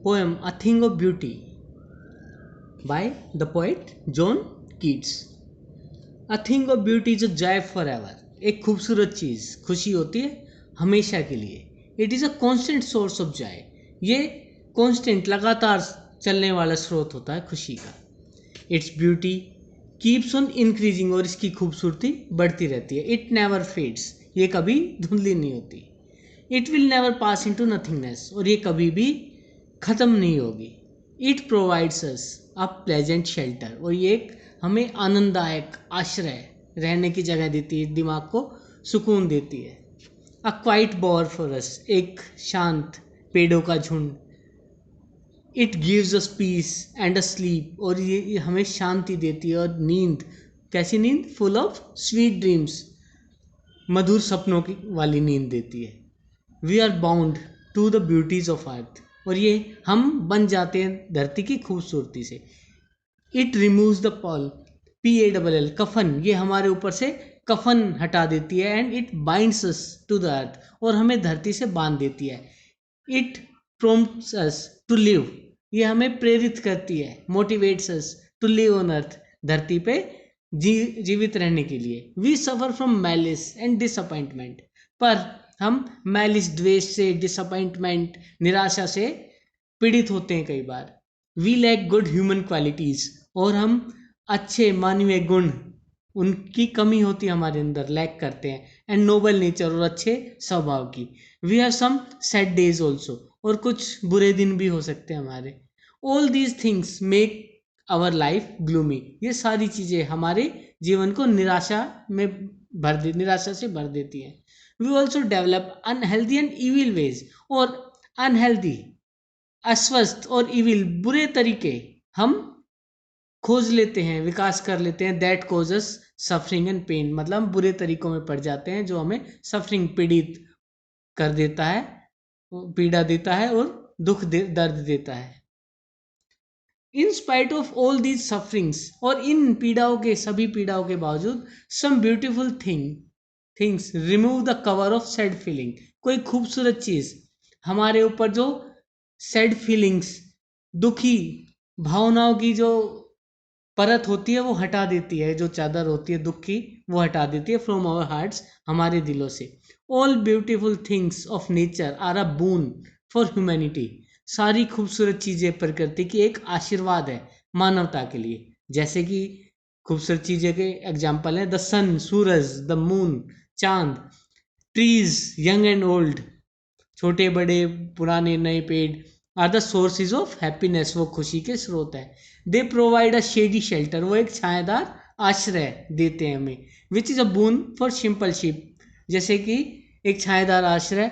poem A Thing of Beauty by the poet John Keats. A thing of beauty is a joy forever. एक खूबसूरत चीज़ खुशी होती है हमेशा के लिए. It is a constant source of joy. ये constant लगातार चलने वाला स्रोत होता है खुशी का. Its beauty keeps on increasing और इसकी खूबसूरती बढ़ती रहती है. It never fades. ये कभी धुंधली नहीं होती. It will never pass into nothingness और ये कभी भी ख़त्म नहीं होगी. It provides us a pleasant shelter और ये एक हमें आनंददायक आश्रय रहने की जगह देती है, दिमाग को सुकून देती है. अ क्वाइट बोअर फॉर अस एक शांत पेड़ों का झुंड. It gives us piece and a slip और ये हमें शांति देती है और नींद. कैसी नींद? फुल ऑफ स्वीट ड्रीम्स, मधुर सपनों की वाली नींद देती है. We are bound to the beauties of earth और ये हम बन जाते हैं धरती की खूबसूरती से. It removes the Paul PALL कफन, ये हमारे ऊपर से कफन हटा देती है. And it binds us to the earth और हमें धरती से बांध देती है. It prompts us to live, ये हमें प्रेरित करती है. Motivates us to live on earth, धरती पे जीवित रहने के लिए. We suffer from malice and disappointment, पर हम मैलिस द्वेष से, डिसअपॉइंटमेंट निराशा से पीड़ित होते हैं कई बार. We lack good human qualities और हम अच्छे मानवीय गुण, उनकी कमी होती है हमारे अंदर, लैक करते हैं. एंड नोबल नेचर और अच्छे स्वभाव की. We have some sad days also और कुछ बुरे दिन भी हो सकते हैं हमारे. All these things make our life gloomy, ये सारी चीज़ें हमारे जीवन को निराशा से भर देती हैं. We also develop unhealthy and evil ways और अनहेल्दी, अस्वस्थ और इविल, बुरे तरीके हम खोज लेते हैं, विकास कर लेते हैं. That causes suffering and pain, मतलब बुरे तरीकों में पड़ जाते हैं जो हमें सफरिंग, पीड़ित कर देता है, पीड़ा देता है और दर्द देता है. In spite of all these sufferings, और इन पीड़ाओं के, सभी पीड़ाओं के बावजूद, some beautiful things remove the cover of sad feeling, कोई खूबसूरत चीज़ हमारे ऊपर जो सैड फीलिंग्स, दुखी भावनाओं की जो परत होती है वो हटा देती है, जो चादर होती है दुख की वो हटा देती है. फ्रॉम आवर हार्ट्स, हमारे दिलों से. All beautiful things of nature are a boon for humanity, सारी खूबसूरत चीज़ें प्रकृति की एक आशीर्वाद है मानवता के लिए. जैसे कि खूबसूरत चीज़ें के एग्जाम्पल हैं द सन, सूरज, द मून, चांद, ट्रीज, यंग एंड ओल्ड, छोटे बड़े, पुराने नए पेड़, are the sources of happiness, वो खुशी के स्रोत है. They provide a shady shelter, वो एक छायादार आश्रय देते हैं हमें. Which is a boon for simple sheep, जैसे कि एक छायादार आश्रय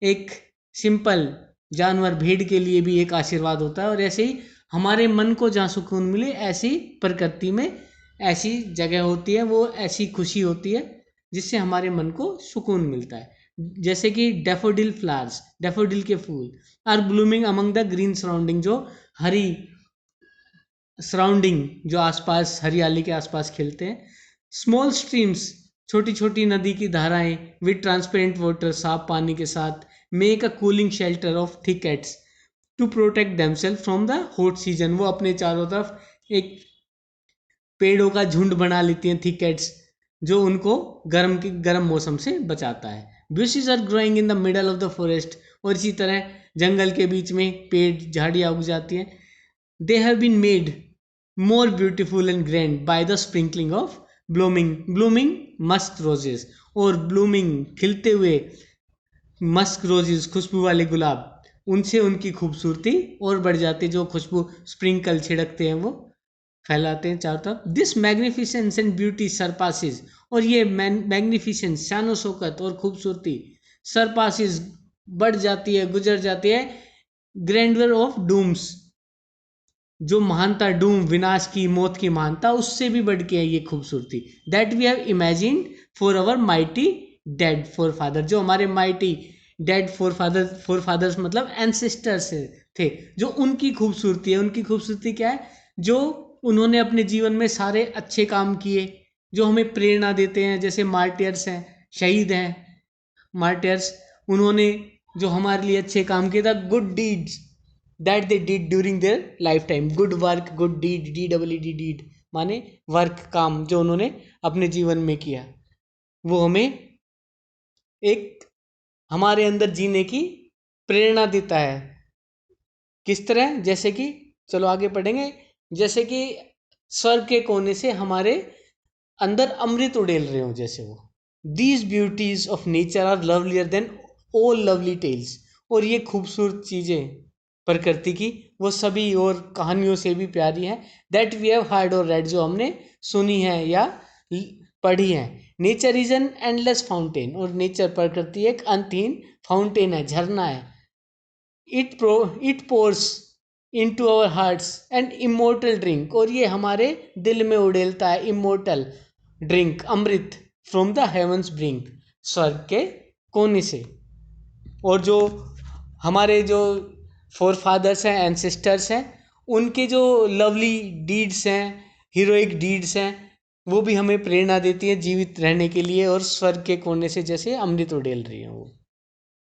एक सिंपल जानवर, भेड़ के लिए भी एक आशीर्वाद होता है. और ऐसे ही हमारे मन को जहाँ सुकून मिले, ऐसी प्रकृति में ऐसी जगह होती है, वो ऐसी खुशी होती है जिससे हमारे मन को सुकून मिलता है. जैसे कि डेफोडिल फ्लावर्स, डेफोडिल के फूल, are blooming among the green surrounding, जो हरी सराउंडिंग, जो आसपास हरियाली के आसपास खिलते हैं. स्मॉल स्ट्रीम्स, छोटी छोटी नदी की धाराएं, विद ट्रांसपेरेंट वाटर, साफ पानी के साथ, make a cooling shelter of thickets to protect themself from the hot season, वो अपने चारों तरफ एक पेड़ों का झुंड बना लेती हैं, थिकेट्स, जो उनको गर्म मौसम से बचाता है. Bushes are growing in the middle of the forest, और इसी तरह जंगल के बीच में पेड़ झाड़ियाँ उग जाती हैं. They have been made more beautiful and grand by the sprinkling of blooming musk roses, और blooming खिलते हुए मस्क रोजेस, खुशबू वाले गुलाब, उनसे उनकी खूबसूरती और बढ़ जाती है. जो खुशबू स्प्रिंकल छिड़कते हैं वो फैलाते हैं चारों तरफ. दिस मैग्निफिसेंस एंड ब्यूटी सरपासिस, और ये मैग्निफिसेंस, शानो शौकत और खूबसूरती, सरपासिस बढ़ जाती है, गुजर जाती है, ग्रैंडर ऑफ डूम्स, जो महानता, डूम विनाश की, मौत की महानता, उससे भी बढ़ के है ये खूबसूरती. That we have imagined for our mighty dead forefather, जो हमारे माइटी डेड फोर फादर्स मतलब एंसेस्टर्स थे, जो उनकी खूबसूरती है. उनकी खूबसूरती क्या है? जो उन्होंने अपने जीवन में सारे अच्छे काम किए जो हमें प्रेरणा देते हैं. जैसे मार्टियर्स हैं, शहीद हैं मार्टियर्स, उन्होंने जो हमारे लिए अच्छे काम किए, the good deeds that they did during their lifetime. Good work, good deed, DEED माने वर्क, काम जो उन्होंने अपने जीवन में किया, वो हमें एक हमारे अंदर जीने की प्रेरणा देता है। किस तरह? जैसे कि चलो आगे पढ़ेंगे। जैसे कि स्वर्ग के कोने से हमारे अंदर अमृत उड़ेल रहे हो जैसे वो। These beauties of nature are lovelier than all lovely tales. और ये खूबसूरत चीजें प्रकृति की वो सभी और कहानियों से भी प्यारी है। दैट वी हैव हर्ड और रेड, जो हमने सुनी है या पढ़ी है। Nature is an endless fountain. और नेचर, प्रकृति एक अंतहीन फाउंटेन है, झरना है। It pours into our hearts and immortal drink. और ये हमारे दिल में उड़ेलता है इमोर्टल ड्रिंक, अमृत, फ्रॉम द हेवंस ब्रिंक, स्वर्ग के कोने से। और जो हमारे जो फोर फादर्स हैं, एंसेस्टर्स हैं, उनके जो लवली डीड्स हैं, हीरोइक डीड्स हैं, वो भी हमें प्रेरणा देती है जीवित रहने के लिए। और स्वर्ग के कोने से जैसे अमृत उड़ेल रही हैं वो।